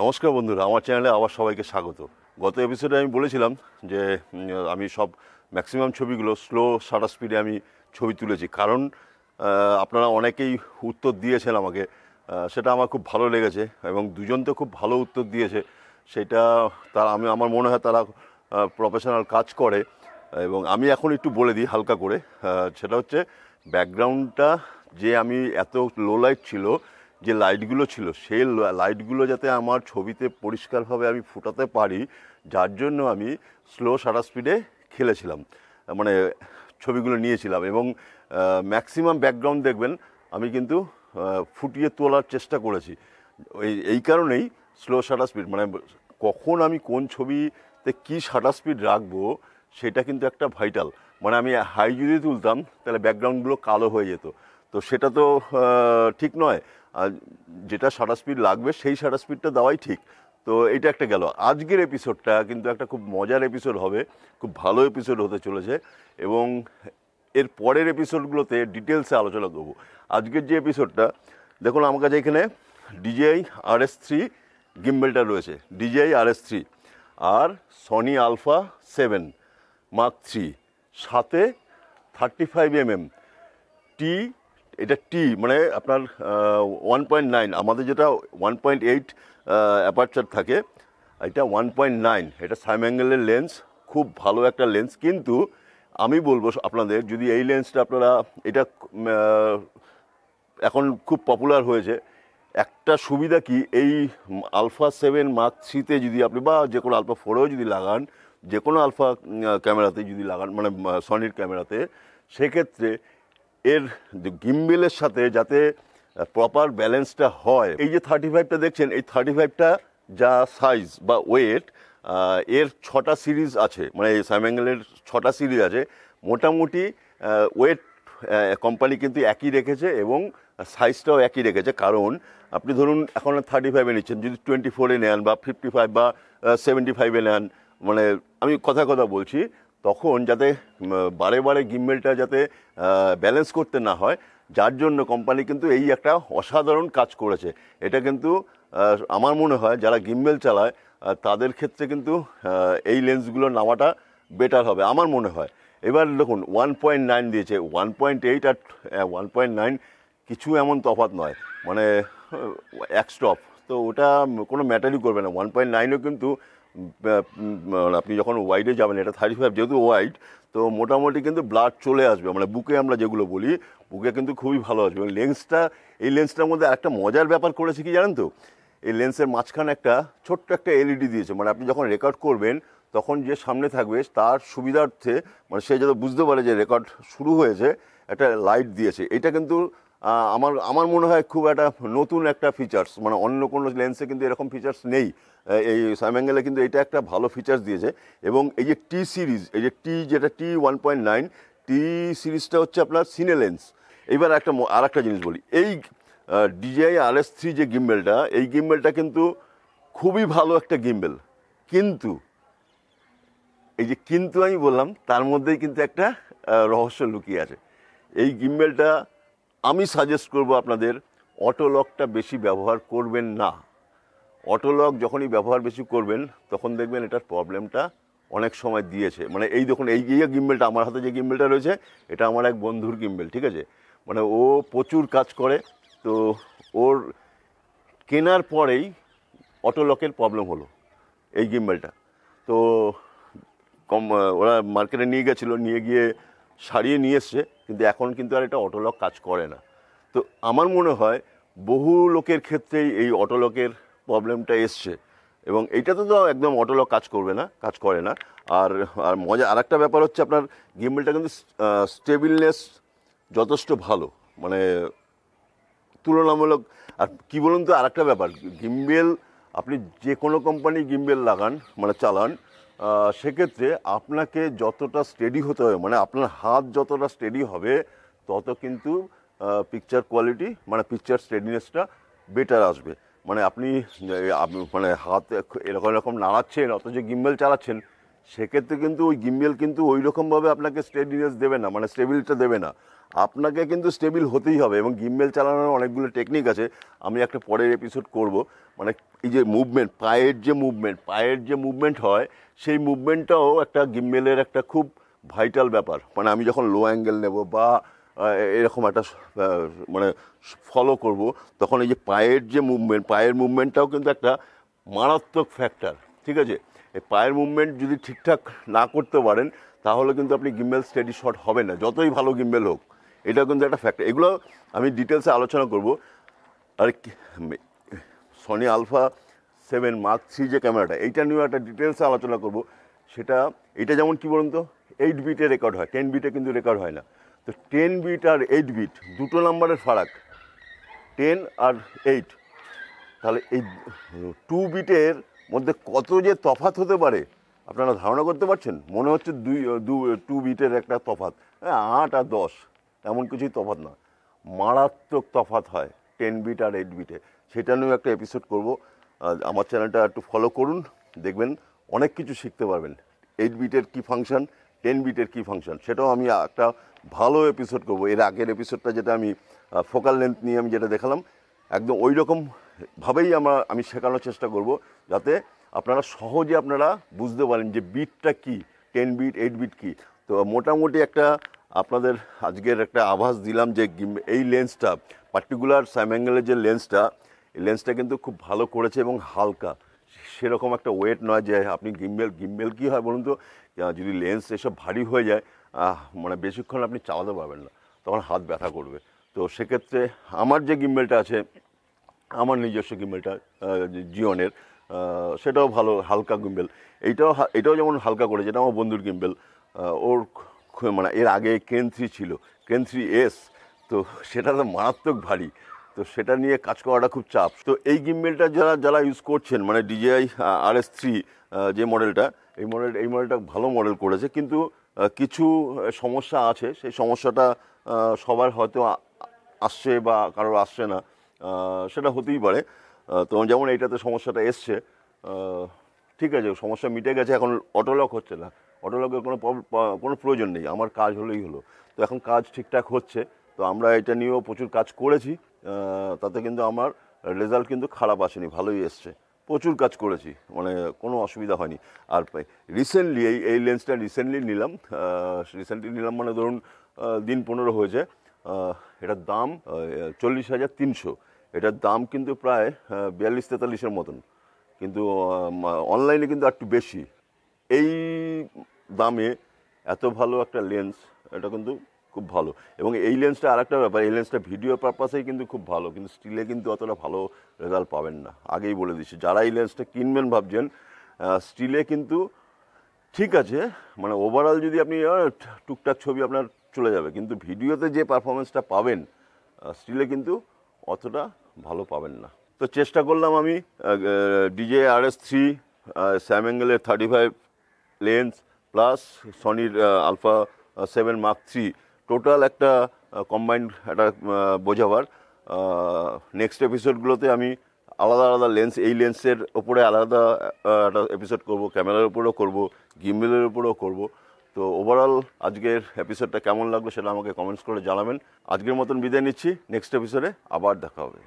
নমস্কার বন্ধুরা, আমার চ্যানেলে আবার সবাইকে স্বাগত। গত এপিসোডে আমি বলেছিলাম যে আমি সব ম্যাক্সিমাম ছবিগুলো স্লো শাটার স্পিডে আমি ছবি তুলেছি, কারণ আপনারা অনেকেই উত্তর দিয়েছেন আমাকে, সেটা আমার খুব ভালো লেগেছে এবং দুজন তো খুব ভালো উত্তর দিয়েছে। সেটা আমার মনে হয় তারা প্রফেশনাল কাজ করে। এবং আমি এখন একটু বলে দিই হালকা করে, সেটা হচ্ছে ব্যাকগ্রাউন্ডটা যে আমি এত লো লাইট ছিল, যে লাইটগুলো ছিল সেই লাইটগুলো যাতে আমার ছবিতে পরিষ্কারভাবে আমি ফোটাতে পারি, যার জন্য আমি স্লো শাটার স্পিডে খেলেছিলাম, মানে ছবিগুলো নিয়েছিলাম। এবং ম্যাক্সিমাম ব্যাকগ্রাউন্ড দেখবেন আমি কিন্তু ফুটিয়ে তোলার চেষ্টা করেছি। এই কারণেই স্লো শাটার স্পিড, মানে কখন আমি কোন ছবিতে কী শাটার স্পিড রাখবো সেটা কিন্তু একটা ভাইটাল। মানে আমি হাই যদি তুলতাম তাহলে ব্যাকগ্রাউন্ডগুলো কালো হয়ে যেত, তো সেটা তো ঠিক নয়। আর যেটা শাটার স্পিড লাগবে সেই শাটার স্পিডটা দেওয়াই ঠিক। তো এটা একটা গেল। আজকের এপিসোডটা কিন্তু একটা খুব মজার এপিসোড হবে, খুব ভালো এপিসোড হতে চলেছে এবং এর পরের এপিসোডগুলোতে ডিটেলসে আলোচনা করবো। আজকের যে এপিসোডটা দেখুন, আমার কাছে এখানে DJI RS3 গিম্বেলটা রয়েছে, DJI RS3 আর সনি আলফা 7 Mark III, সাথে 35mm টি, এটা টি মানে আপনার 1.9, আমাদের যেটা 1.8 অ্যাপারচার থাকে, এটা 1.9, এটা সাইম অ্যাঙ্গেলের লেন্স, খুব ভালো একটা লেন্স। কিন্তু আমি বলবো আপনাদের, যদি এই লেন্সটা আপনারা, এটা এখন খুব পপুলার হয়েছে, একটা সুবিধা কি, এই আলফা 7 Mark III-তে যদি আপনি, বা যে কোনো আলফা 4-এও যদি লাগান, যে কোনো আলফা ক্যামেরাতে যদি লাগান, মানে সনির ক্যামেরাতে, সেক্ষেত্রে এর গিম্বেলের সাথে যাতে প্রপার ব্যালেন্সটা হয়। এই যে 35টা দেখছেন, এই 35টা যা সাইজ বা ওয়েট, এর 6টা সিরিজ আছে, মানে এই সাইম অ্যাঙ্গেলের 6টা সিরিজ আছে। মোটামুটি ওয়েট কোম্পানি কিন্তু একই রেখেছে এবং সাইজটাও একই রেখেছে। কারণ আপনি ধরুন এখন 35-এ নিচ্ছেন, যদি 24-এ নেন বা 55 বা 75-এ নেন, মানে আমি কথা বলছি, তখন যাতে বারে বারে গিম্বেলটা যাতে ব্যালেন্স করতে না হয়, যার জন্য কোম্পানি কিন্তু এই একটা অসাধারণ কাজ করেছে। এটা কিন্তু আমার মনে হয় যারা গিম্বেল চালায় তাদের ক্ষেত্রে কিন্তু এই লেন্সগুলো নেওয়াটা বেটার হবে আমার মনে হয়। এবার দেখুন 1.9 দিয়েছে, 1.8 আর 1.9 কিছু এমন তফাৎ নয়, মানে এক স্টপ, তো ওটা কোনো ম্যাটারই করবে না। 1.9ও কিন্তু আপনি যখন ওয়াইডে যাবেন, এটা 35 যেহেতু ওয়াইড, তো মোটামুটি কিন্তু ব্লাড চলে আসবে, মানে বুকে আমরা যেগুলো বলি, বুকে কিন্তু খুবই ভালো আসবে। এবং এই লেন্সটার মধ্যে একটা মজার ব্যাপার করেছে কি জানেন তো, এই লেন্সের মাঝখানে একটা ছোট্ট একটা এলইডি দিয়েছে, মানে আপনি যখন রেকর্ড করবেন তখন যে সামনে থাকবে তার সুবিধার্থে, মানে সে যাতে বুঝতে পারে যে রেকর্ড শুরু হয়েছে, একটা লাইট দিয়েছে। এটা কিন্তু আমার মনে হয় খুব একটা নতুন একটা ফিচার্স, মানে অন্য কোনো লেন্সে কিন্তু এরকম ফিচার্স নেই। এই সাইম অ্যাঙ্গেলে কিন্তু এটা একটা ভালো ফিচার্স দিয়েছে। এবং এই যে টি সিরিজ, এই যে যেটা টি 1.9 টি সিরিজটা হচ্ছে আপনার সিনে লেন্স। এইবার আর একটা জিনিস বলি, এই DJI RS3 যে গিম্বেলটা, এই গিম্বেলটা কিন্তু খুবই ভালো একটা গিম্বেল, কিন্তু এই যে কিন্তু আমি বললাম, তার মধ্যেই কিন্তু একটা রহস্য লুকিয়ে আছে। এই গিম্বেলটা আমি সাজেস্ট করব আপনাদের, অটো লকটা বেশি ব্যবহার করবেন না। অটো লক যখনই ব্যবহার বেশি করবেন তখন দেখবেন এটার প্রবলেমটা অনেক সময় দিয়েছে। মানে এই দেখুন, এই গিম্বেলটা, আমার হাতে যে গিম্বেলটা রয়েছে, এটা আমার এক বন্ধুর গিম্বেল, ঠিক আছে, মানে ও প্রচুর কাজ করে, তো ওর কেনার পরেই অটো লকের প্রবলেম হলো এই গিম্বেলটা। তো ওরা মার্কেটে নিয়ে গেছিলো, নিয়ে গিয়ে সারিয়ে নিয়ে এসছে, কিন্তু এখন কিন্তু আর এটা অটো লক কাজ করে না। তো আমার মনে হয় বহু লোকের ক্ষেত্রেই এই অটো লকের প্রবলেমটা এসছে, এবং এইটাতে তো একদম অটো লক কাজ করে না। আর মজা আর একটা ব্যাপার হচ্ছে, আপনার গিম্বেলটা কিন্তু স্টেবিলনেস যথেষ্ট ভালো, মানে তুলনামূলক। আর কি বলুন তো, আর একটা ব্যাপার, গিম্বেল আপনি যে কোনো কোম্পানি গিম্বেল লাগান, মানে চালান, সেক্ষেত্রে আপনাকে যতটা স্টেডি হতে হবে, মানে আপনার হাত যতটা স্টেডি হবে, তত কিন্তু পিকচার কোয়ালিটি, মানে পিকচার স্টেডিনেসটা বেটার আসবে। মানে আপনি মানে হাত এরকম নাড়াচ্ছেন, অথচ গিম্বেল চালাচ্ছেন, সেক্ষেত্রে কিন্তু ওই গিম্বেল কিন্তু ওই রকমভাবে আপনাকে স্টেডিনেস দেবে না, মানে স্টেবিলিটা দেবে না। আপনাকে কিন্তু স্টেবিল হতেই হবে, এবং গিম্বেল চালানোর অনেকগুলো টেকনিক আছে, আমি একটা পরের এপিসোড করব। মানে এই যে মুভমেন্ট, পায়ের যে মুভমেন্ট হয়, সেই মুভমেন্টটাও একটা গিম্বেলের একটা খুব ভাইটাল ব্যাপার। মানে আমি যখন লো অ্যাঙ্গেল নেব বা এরকম একটা মানে ফলো করব, তখন এই যে পায়ের মুভমেন্টটাও কিন্তু একটা মারাত্মক ফ্যাক্টর। ঠিক আছে, এই পায়ের মুভমেন্ট যদি ঠিকঠাক না করতে পারেন, তাহলে কিন্তু আপনি গিম্বেল স্টেডি শট হবে না, যতই ভালো গিম্বেল হোক। এটা কিন্তু একটা ফ্যাক্টর, এগুলো আমি ডিটেলসে আলোচনা করব। আর সনি আলফা 7 মার্ক 3 যে ক্যামেরাটা, এইটা নিয়েও একটা ডিটেলসে আলোচনা করব। এটা যেমন কি বলুন তো, 8 বিটে রেকর্ড হয়, 10 বিটে কিন্তু রেকর্ড হয় না। তো 10 বিট আর 8 বিট দুটো নাম্বারের ফারাক, 10 আর 8। তাহলে এই 2 বিটের মধ্যে কত যে তফাৎ হতে পারে আপনারা ধারণা করতে পারছেন? মনে হচ্ছে 2 বিটের একটা তফাৎ, 8 আর 10 এমন কিছুই তফাৎ না, মারাত্মক তফাৎ হয় 10 বিট আর 8 বিটে। সেটা নিয়েও একটা এপিসোড করব। আমার চ্যানেলটা একটু ফলো করুন, দেখবেন অনেক কিছু শিখতে পারবেন। 8 বিটের কী ফাংশন, 10 বিটের কী ফাংশন, সেটাও আমি একটা ভালো এপিসোড করব। এর আগের এপিসোডটা যেটা আমি ফোকাল লেন্থ নিয়ে আমি যেটা দেখালাম, একদম ওই রকমভাবেই আমি শেখানোর চেষ্টা করব, যাতে আপনারা সহজে বুঝতে পারেন যে বিটটা কি, 10 বিট 8 বিট কি। তো মোটামুটি একটা আপনাদের আজকের একটা আভাস দিলাম যে এই লেন্সটা, পার্টিকুলার সাইম অ্যাঙ্গেলের যে এই লেন্সটা কিন্তু খুব ভালো করেছে এবং হালকা, সেরকম একটা ওয়েট নয় যে আপনি গিম্বেল কী হয় বলুন তো, যদি লেন্স এসব ভারী হয়ে যায়, মানে বেশিক্ষণ আপনি চালাতে পারবেন না, তখন হাত ব্যথা করবে। তো সেক্ষেত্রে আমার যে গিম্বেলটা আছে, আমার নিজস্ব গিম্বেলটা জিওনের, সেটাও ভালো, হালকা গিম্বেল। এটাও যেমন হালকা করেছে, এটা আমার বন্ধুর গিম্বেল। ওর মানে এর আগে কেন 3 ছিল, কেন 3S, তো সেটা তো মারাত্মক ভারী, তো সেটা নিয়ে কাজ করাটা খুব চাপ। তো এই গিম্বেলটা যারা ইউজ করছেন, মানে DJI RS3 যে মডেলটা, এই মডেলটা ভালো মডেল করেছে, কিন্তু কিছু সমস্যা আছে। সেই সমস্যাটা সবার হয়তো আসছে বা কারোর আসছে না, সেটা হতেই পারে। তো যেমন এইটাতে সমস্যাটা এসছে, ঠিক আছে, সমস্যা মিটে গেছে, এখন অটোলক হচ্ছে না, অটোলকের কোনো প্রয়োজন নেই, আমার কাজ হলেই হলো। তো এখন কাজ ঠিকঠাক হচ্ছে। তো আমরা এটা নিয়েও প্রচুর কাজ করেছি, তাতে কিন্তু আমার রেজাল্ট কিন্তু খারাপ আসেনি, ভালোই এসছে। প্রচুর কাজ করেছি, মানে কোনো অসুবিধা হয়নি। আর রিসেন্টলি এই লেন্সটা রিসেন্টলি নিলাম, মানে ধরুন দিন 15 হয়েছে। এটার দাম 40,300। এটার দাম কিন্তু প্রায় 42-43-এর মতন, কিন্তু অনলাইনে কিন্তু একটু বেশি। এই দামে এত ভালো একটা লেন্স, এটা কিন্তু খুব ভালো। এবং এই লেন্সটা আর একটা ব্যাপার, এই লেন্সটা ভিডিও পারপাসেই কিন্তু খুব ভালো, কিন্তু স্টিলে কিন্তু অতটা ভালো রেজাল্ট পাবেন না, আগেই বলে দিচ্ছি। যারা এই লেন্সটা কিনবেন ভাবছেন, স্টিলে কিন্তু ঠিক আছে, মানে ওভারঅল যদি আপনি টুকটাক ছবি আপনার চলে যাবে, কিন্তু ভিডিওতে যে পারফরমেন্সটা পাবেন স্টিলে কিন্তু অতটা ভালো পাবেন না। তো চেষ্টা করলাম আমি DJI RS3, স্যাম অ্যাঙ্গেলের 35 লেন্স প্লাস সনির আলফা 7 মার্ক 3, টোটাল একটা কম্বাইন্ড একটা বোঝাবার। নেক্সট এপিসোডগুলোতে আমি আলাদা আলাদা লেন্স, এই লেন্সের ওপরে আলাদা একটা এপিসোড করব, ক্যামেরার উপরেও করব, গিম্বেলের উপরেও করব। তো ওভারঅল আজকের এপিসোডটা কেমন লাগলো সেটা আমাকে কমেন্টস করে জানাবেন। আজকের মতন বিদায় নিচ্ছি, নেক্সট এপিসোডে আবার দেখা হবে।